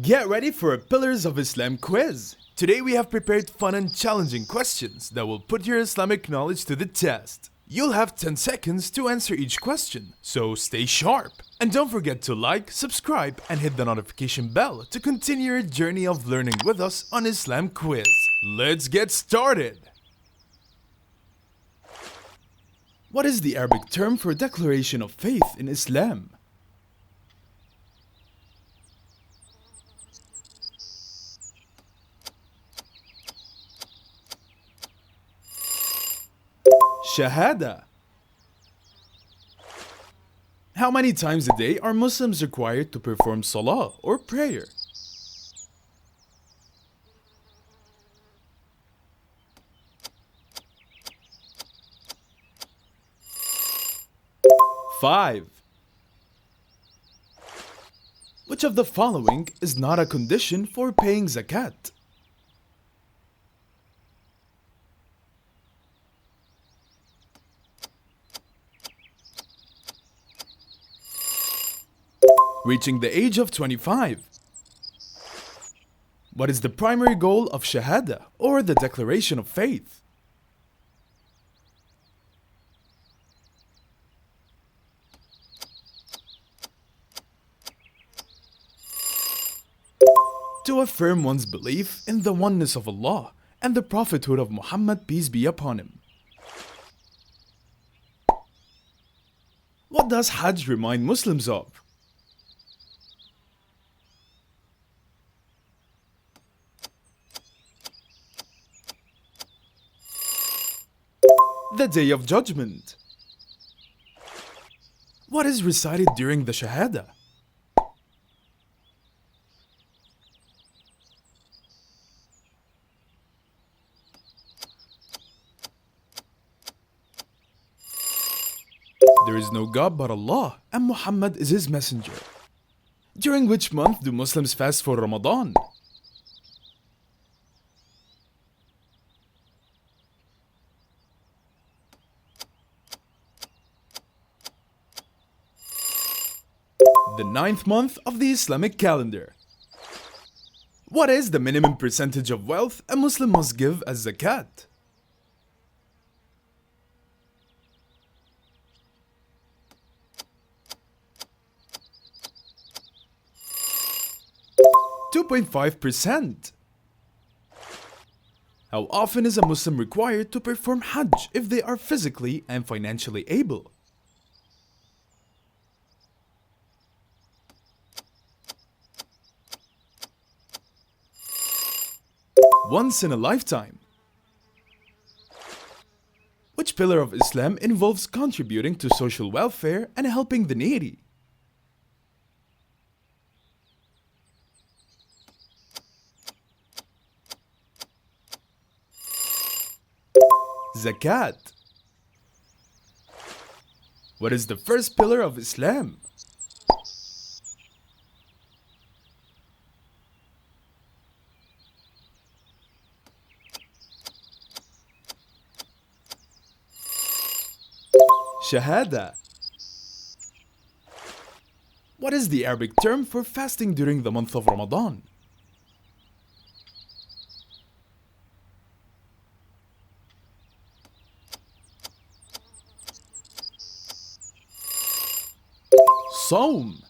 Get ready for a Pillars of Islam quiz. Today we have prepared fun and challenging questions that will put your Islamic knowledge to the test. You'll have 10 seconds to answer each question, so stay sharp. And don't forget to like, subscribe, and hit the notification bell to continue your journey of learning with us on Islam Quiz. Let's get started! What is the Arabic term for declaration of faith in Islam? Shahada. How many times a day are Muslims required to perform salah or prayer? Five. Which of the following is not a condition for paying zakat? Reaching the age of 25. What is the primary goal of Shahada or the declaration of faith? To affirm one's belief in the oneness of Allah and the prophethood of Muhammad, peace be upon him. What does Hajj remind Muslims of? The Day of Judgment. What is recited during the Shahada? There is no God but Allah, and Muhammad is his messenger. During which month do Muslims fast for Ramadan? The 9th month of the Islamic calendar. What is the minimum percentage of wealth a Muslim must give as zakat? %2.5%. How often is a Muslim required to perform Hajj if they are physically and financially able? Once in a lifetime. Which pillar of Islam involves contributing to social welfare and helping the needy? Zakat. What is the first pillar of Islam? Shahada. What is the Arabic term for fasting during the month of Ramadan? Sawm.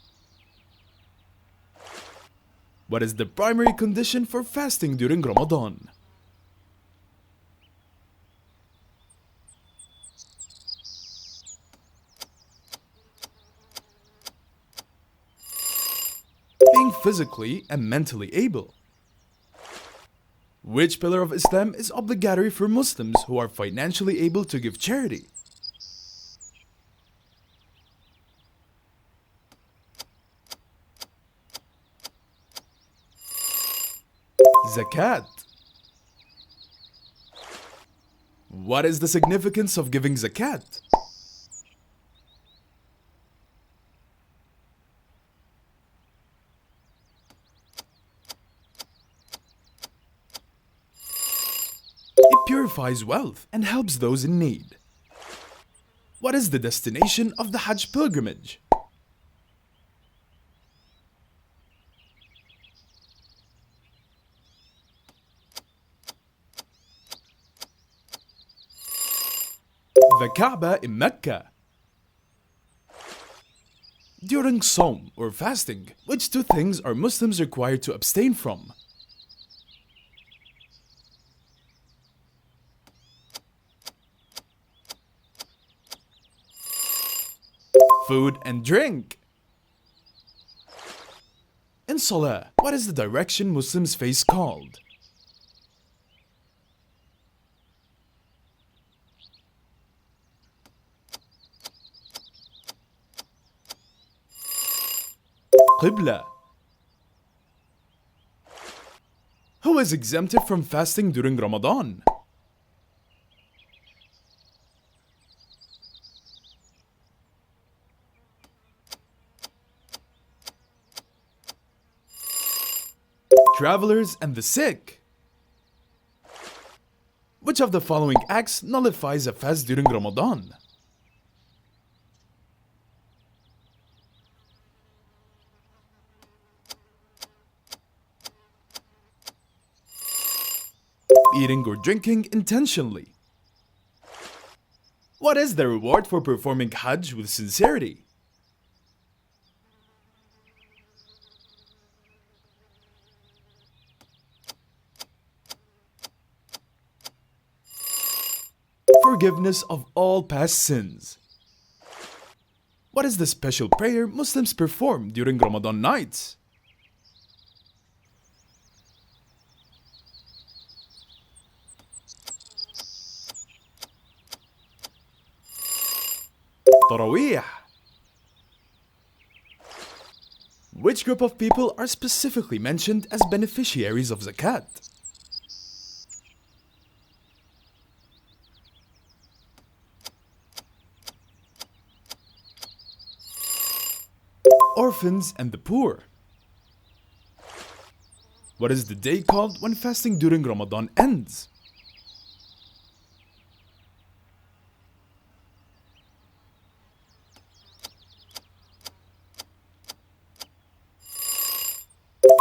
What is the primary condition for fasting during Ramadan? Being physically and mentally able. Which pillar of Islam is obligatory for Muslims who are financially able to give charity? Zakat. What is the significance of giving zakat? It purifies wealth and helps those in need. What is the destination of the Hajj pilgrimage? The Kaaba in Mecca. During Sawm or fasting, which two things are Muslims required to abstain from? Food and drink. In Salah, what is the direction Muslims face called? Qibla. Who is exempted from fasting during Ramadan? Travelers and the sick. Which of the following acts nullifies a fast during Ramadan? Eating or drinking intentionally. What is the reward for performing Hajj with sincerity? Forgiveness of all past sins. What is the special prayer Muslims perform during Ramadan nights? Taraweeh. Which group of people are specifically mentioned as beneficiaries of zakat? Orphans and the poor. What is the day called when fasting during Ramadan ends?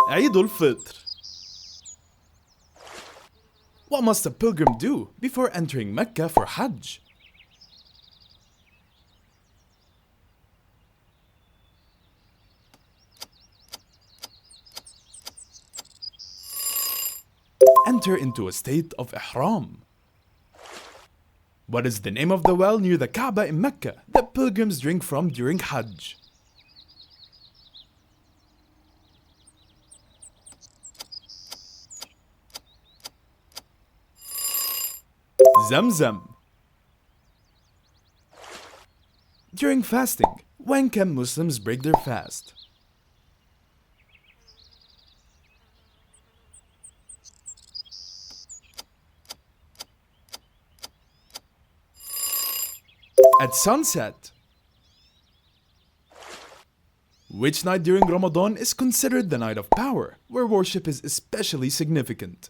Eid al-Fitr. What must a pilgrim do before entering Mecca for Hajj? Enter into a state of ihram. What is the name of the well near the Kaaba in Mecca that pilgrims drink from during Hajj? Zamzam. During fasting, when can Muslims break their fast? At sunset. Which night during Ramadan is considered the night of power, where worship is especially significant?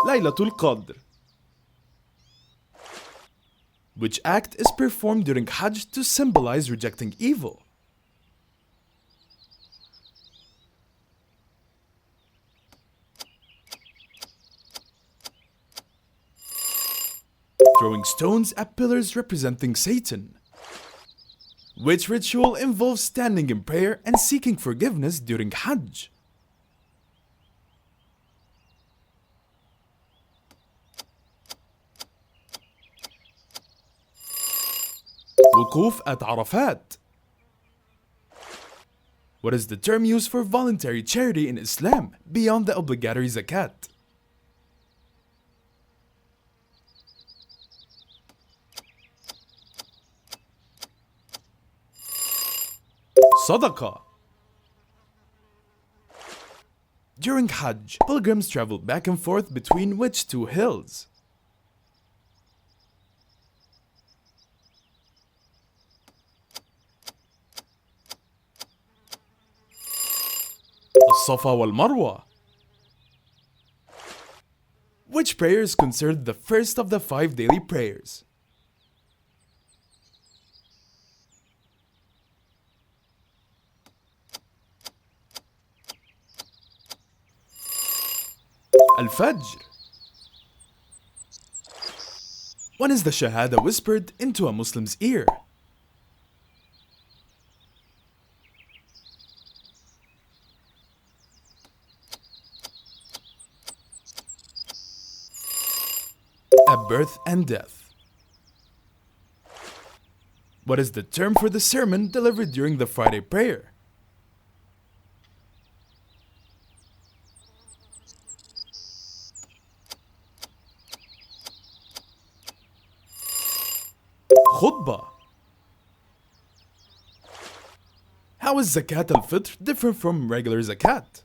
Laylatul Qadr. Which act is performed during Hajj to symbolize rejecting evil? Throwing stones at pillars representing Satan. Which ritual involves standing in prayer and seeking forgiveness during Hajj? Wuquf at Arafat. What is the term used for voluntary charity in Islam beyond the obligatory zakat? Sadaqah. During Hajj, pilgrims travel back and forth between which two hills? As-Safa wal Marwa. Which prayer is considered the first of the 5 daily prayers? Al-Fajr. When is the Shahada whispered into a Muslim's ear? At birth and death. What is the term for the sermon delivered during the Friday prayer? Khutbah. How is Zakat al-Fitr different from regular Zakat?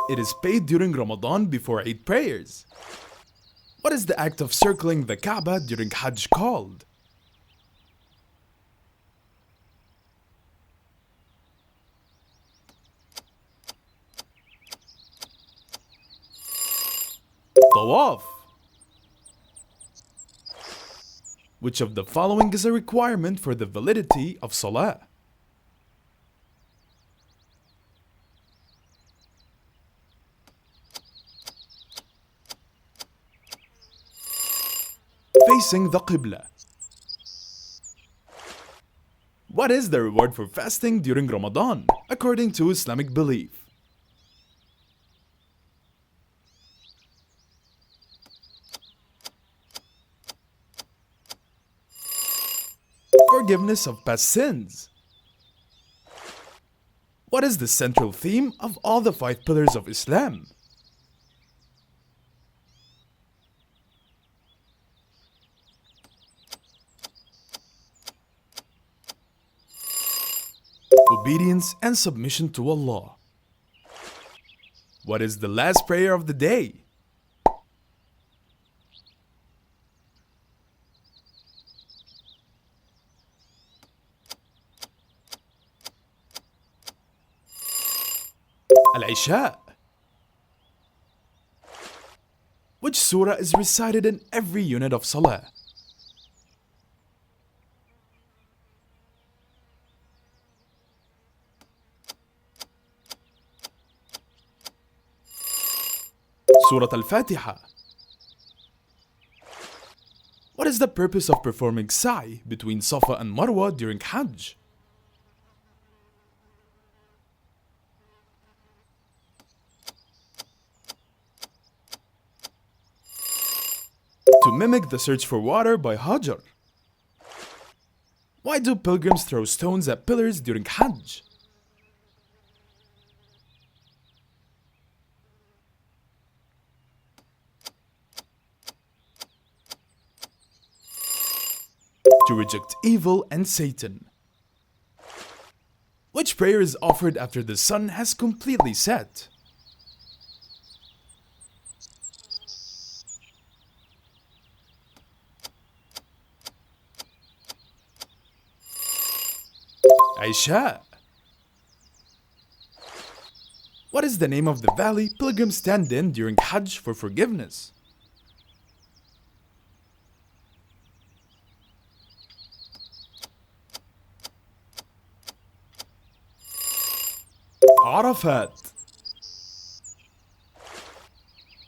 It is paid during Ramadan before Eid prayers. What is the act of circling the Kaaba during Hajj called? Tawaf. Which of the following is a requirement for the validity of Salah? Facing the Qibla. What is the reward for fasting during Ramadan, according to Islamic belief? Forgiveness of past sins. What is the central theme of all the 5 pillars of Islam? Obedience and submission to Allah. What is the last prayer of the day? Al-Isha. Which surah is recited in every unit of Salah? Surah Al-Fatiha. What is the purpose of performing sa'i between Safa and Marwa during Hajj? To mimic the search for water by Hajar. Why do pilgrims throw stones at pillars during Hajj? To reject evil and Satan. Which prayer is offered after the sun has completely set? Isha. What is the name of the valley pilgrims stand in during Hajj for forgiveness? Arafat.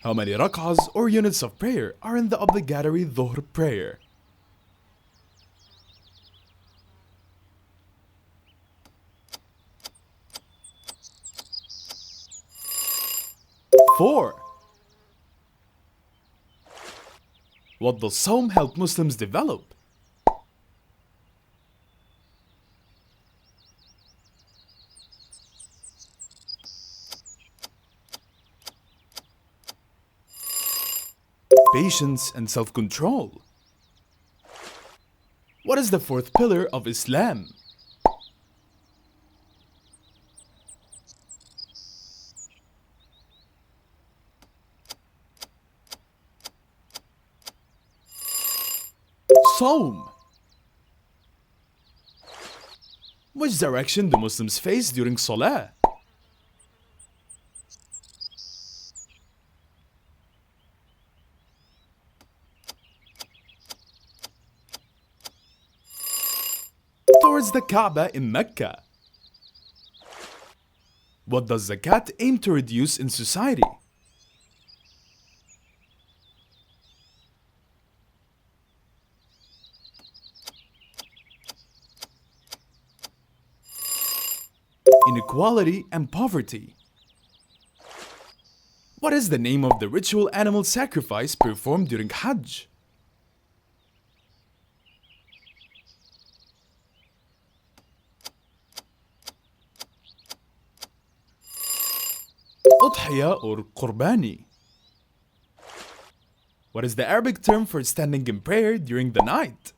How many rak'ahs or units of prayer are in the obligatory Dhuhr prayer? Four. What does Sawm help Muslims develop? Patience and self-control. What is the 4th pillar of Islam? Sawm. Which direction do Muslims face during Salah? towards the Kaaba in Mecca? What does zakat aim to reduce in society? Inequality and poverty. What is the name of the ritual animal sacrifice performed during Hajj? Udhiya or Qurbani. What is the Arabic term for standing in prayer during the night?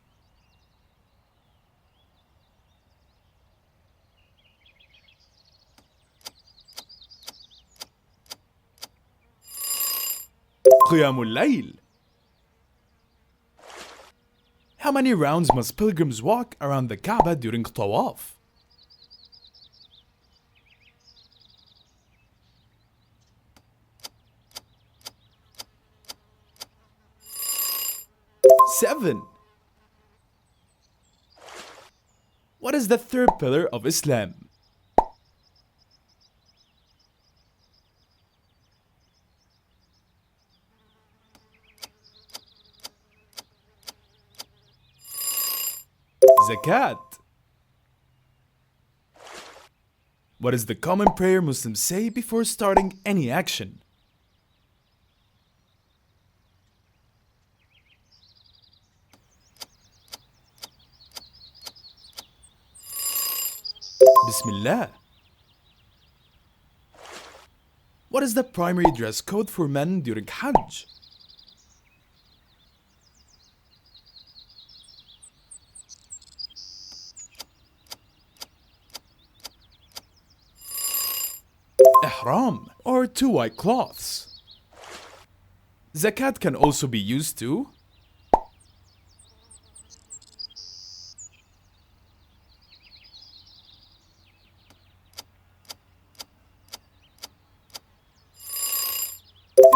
Qiyamul Layl. How many rounds must pilgrims walk around the Kaaba during Tawaf? Seven. What is the third pillar of Islam? Zakat. What is the common prayer Muslims say before starting any action? Bismillah. What is the primary dress code for men during Hajj? Ihram, or two white cloths. Zakat can also be used to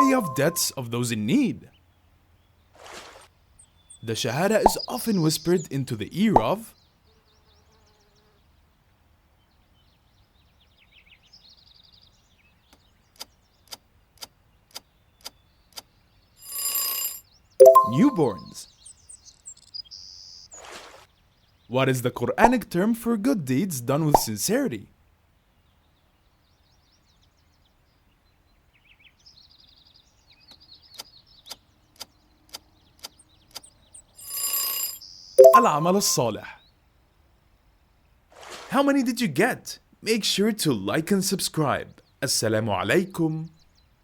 pay off debts of those in need. The Shahada is often whispered into the ear of newborns. What is the Quranic term for good deeds done with sincerity? Al-Amal al-Salih. How many did you get? Make sure to like and subscribe. Assalamu alaykum.